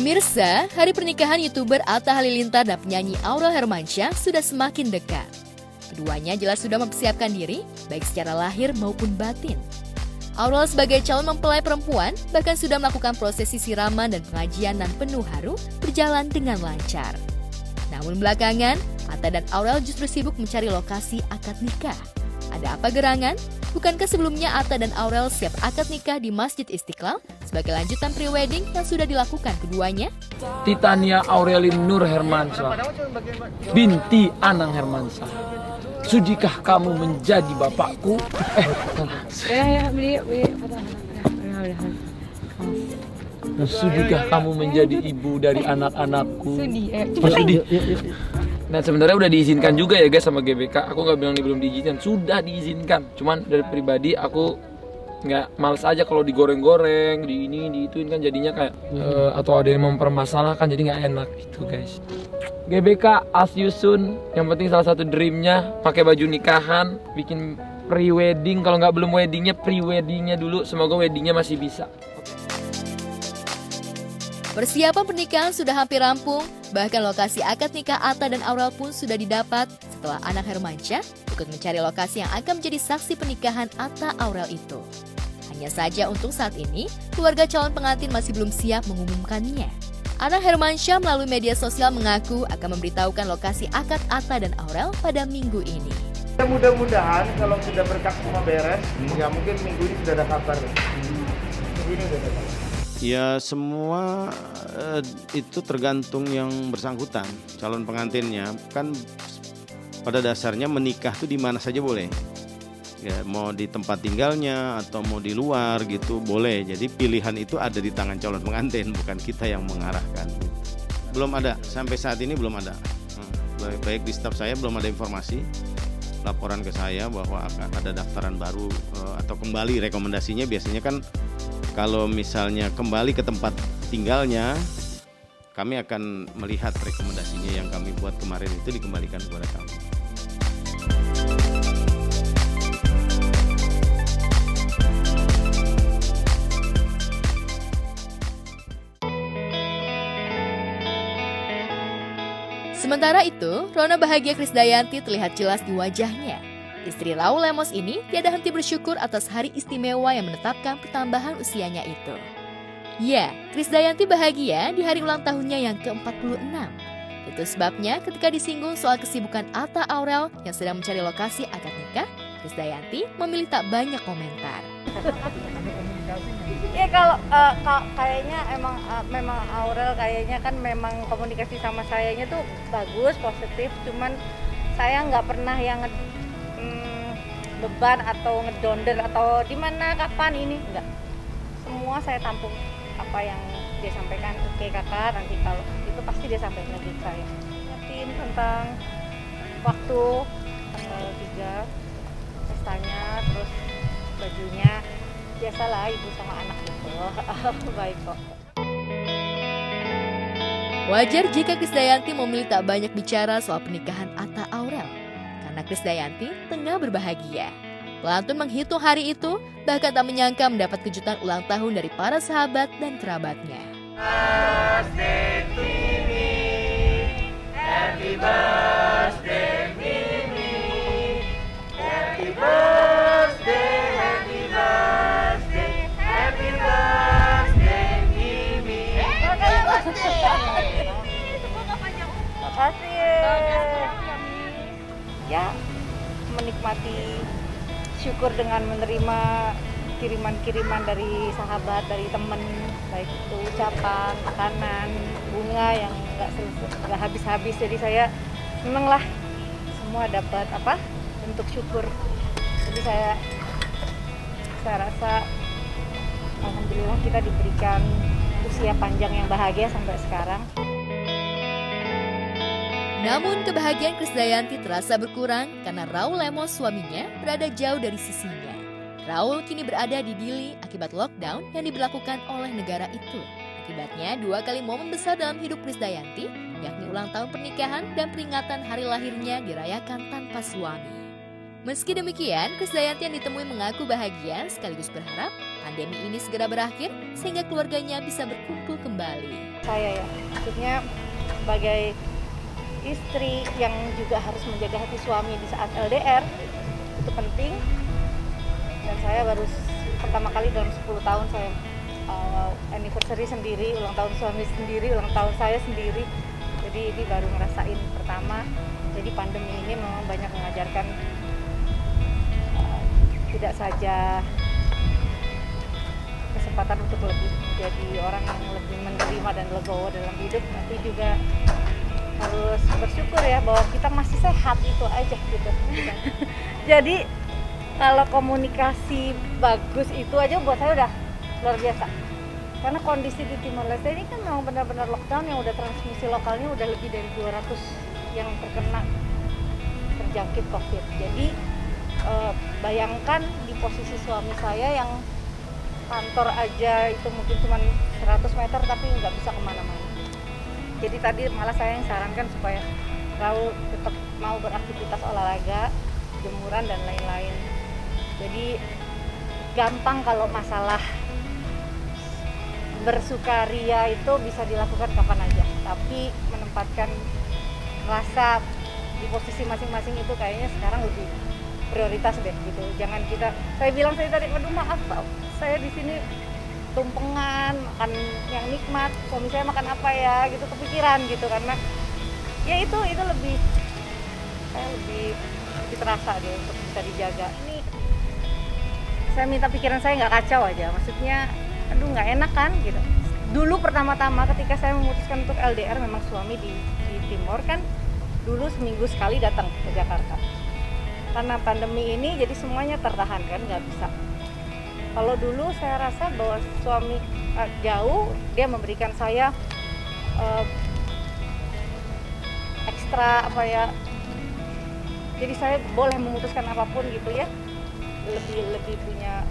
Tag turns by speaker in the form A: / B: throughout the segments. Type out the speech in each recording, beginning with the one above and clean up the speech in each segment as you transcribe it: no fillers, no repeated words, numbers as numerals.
A: Pemirsa, hari pernikahan YouTuber Atta Halilintar dan penyanyi Aurel Hermansyah sudah semakin dekat. Keduanya jelas sudah mempersiapkan diri, baik secara lahir maupun batin. Aurel sebagai calon mempelai perempuan bahkan sudah melakukan prosesi siraman dan pengajian nan penuh haru berjalan dengan lancar. Namun belakangan, Atta dan Aurel justru sibuk mencari lokasi akad nikah. Ada apa gerangan? Bukankah sebelumnya Atta dan Aurel siap akad nikah di Masjid Istiqlal sebagai lanjutan pre-wedding yang sudah dilakukan keduanya?
B: Titania Aurelin Nur Hermansyah, binti Anang Hermansyah. Sudikah kamu menjadi bapakku? Sudikah kamu menjadi ibu dari anak-anakku? Sudi. Nah sebenarnya udah diizinkan juga ya guys sama GBK. Aku nggak bilang belum diizinkan, sudah diizinkan. Cuman dari pribadi aku nggak males aja kalau digoreng-goreng, di ini, di ituin kan jadinya kayak atau ada yang mempermasalahkan jadi nggak enak gitu guys. GBK as you soon. Yang penting salah satu dreamnya pakai baju nikahan, bikin pre-wedding. Kalau nggak belum weddingnya, pre-weddingnya dulu. Semoga weddingnya masih bisa.
A: Persiapan pernikahan sudah hampir rampung, bahkan lokasi akad nikah Atta dan Aurel pun sudah didapat setelah Anang Hermansyah ikut mencari lokasi yang akan menjadi saksi pernikahan Atta Aurel itu. Hanya saja untuk saat ini, keluarga calon pengantin masih belum siap mengumumkannya. Anang Hermansyah melalui media sosial mengaku akan memberitahukan lokasi akad Atta dan Aurel pada minggu ini.
C: Mudah-mudahan kalau sudah berkas semua beres, ya mungkin minggu ini sudah ada kabar. Minggu ini sudah ada kabar.
D: Ya semua itu tergantung yang bersangkutan, calon pengantinnya kan pada dasarnya menikah tuh di mana saja boleh. Ya mau di tempat tinggalnya atau mau di luar gitu boleh. Jadi pilihan itu ada di tangan calon pengantin, bukan kita yang mengarahkan. Belum ada sampai saat ini belum ada. Baik di staf saya belum ada informasi laporan ke saya bahwa akan ada daftaran baru atau kembali rekomendasinya biasanya kan. Kalau misalnya kembali ke tempat tinggalnya, kami akan melihat rekomendasinya yang kami buat kemarin itu dikembalikan kepada kami.
A: Sementara itu, Rona bahagia Krisdayanti terlihat jelas di wajahnya. Istri Raul Lemos ini tiada henti bersyukur atas hari istimewa yang menetapkan pertambahan usianya itu. Ya, Krisdayanti bahagia di hari ulang tahunnya yang ke-46. Itu sebabnya ketika disinggung soal kesibukan Atta Aurel yang sedang mencari lokasi akad nikah, Krisdayanti memilih tak banyak komentar.
E: Ya kalau kayaknya memang Aurel kayaknya kan memang komunikasi sama sayanya tuh bagus, positif. Cuman saya nggak pernah yang beban atau ngedonder atau di mana kapan ini enggak. Semua saya tampung apa yang dia sampaikan. Oke kakak, nanti kalau itu pasti dia sampaikan ke saya. Ingetin tentang waktu tanggal 3 pestanya, terus bajunya biasalah ibu sama anak gitu. Baik kok.
A: Wajar jika Krisdayanti memilih tak banyak bicara soal pernikahan Atta Aurel. Karena Krisdayanti tengah berbahagia. Pelantun menghitung hari itu, bahkan tak menyangka mendapat kejutan ulang tahun dari para sahabat dan kerabatnya.
C: Birthday to me, happy birthday Mimi, happy birthday, happy birthday, happy birthday Mimi.
E: Makasih. Ya, menikmati syukur dengan menerima kiriman-kiriman dari sahabat, dari teman, baik itu ucapan, makanan, bunga yang nggak habis-habis. Jadi saya seneng lah, semua dapat bentuk syukur. Jadi saya rasa alhamdulillah kita diberikan usia panjang yang bahagia sampai sekarang.
A: Namun kebahagiaan Krisdayanti terasa berkurang karena Raul Lemos suaminya berada jauh dari sisinya. Raul kini berada di Dili akibat lockdown yang diberlakukan oleh negara itu. Akibatnya 2 kali momen besar dalam hidup Krisdayanti, yakni ulang tahun pernikahan dan peringatan hari lahirnya dirayakan tanpa suami. Meski demikian, Krisdayanti yang ditemui mengaku bahagia sekaligus berharap pandemi ini segera berakhir sehingga keluarganya bisa berkumpul kembali.
E: Saya ya, maksudnya sebagai istri yang juga harus menjaga hati suami di saat LDR, itu penting. Dan saya baru pertama kali dalam 10 tahun saya anniversary sendiri, ulang tahun suami sendiri, ulang tahun saya sendiri. Jadi ini baru ngerasain pertama. Jadi pandemi ini memang banyak mengajarkan tidak saja kesempatan untuk lebih menjadi orang yang lebih menerima dan legowo dalam hidup, tapi juga harus bersyukur ya bahwa kita masih sehat, itu aja gitu. Jadi kalau komunikasi bagus itu aja buat saya udah luar biasa. Karena kondisi di Timor Leste ini kan memang benar-benar lockdown yang udah transmisi lokalnya udah lebih dari 200 yang terjangkit COVID. Jadi bayangkan di posisi suami saya yang kantor aja itu mungkin cuma 100 meter tapi nggak bisa kemana-mana. Jadi tadi malah saya yang sarankan supaya Raul tetap mau beraktivitas olahraga, jemuran dan lain-lain. Jadi gampang kalau masalah bersukaria itu bisa dilakukan kapan aja, tapi menempatkan rasa di posisi masing-masing itu kayaknya sekarang lebih prioritas deh gitu. Jangan saya bilang saya tadi, aduh maaf Pak, saya di sini tumpengan makan yang nikmat, suami saya makan apa ya gitu, kepikiran gitu, karena ya itu lebih terasa deh untuk bisa dijaga. Ini saya minta pikiran saya nggak kacau aja, maksudnya aduh nggak enak kan gitu. Dulu pertama-tama ketika saya memutuskan untuk LDR, memang suami di Timor kan dulu seminggu sekali datang ke Jakarta. Karena pandemi ini jadi semuanya tertahan kan, nggak bisa. Kalau dulu saya rasa bahwa suami jauh, dia memberikan saya ekstra apa ya, jadi saya boleh memutuskan apapun gitu ya, lebih punya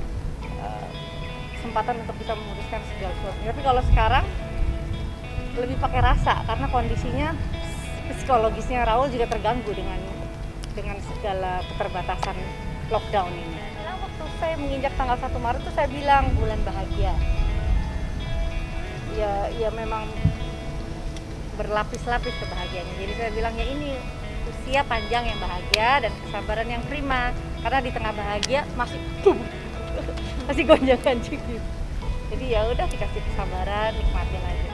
E: kesempatan untuk bisa memutuskan segala sesuatu. Tapi kalau sekarang lebih pakai rasa, karena kondisinya psikologisnya Raul juga terganggu dengan segala keterbatasan lockdown ini. Waktu saya menginjak tanggal 1 Maret itu saya bilang bulan bahagia. Ya memang berlapis-lapis kebahagiaannya. Jadi saya bilang ya ini usia panjang yang bahagia dan kesabaran yang prima. Karena di tengah bahagia masih gonjang-ganjing gitu. Jadi ya udah dikasih kesabaran, nikmatin aja.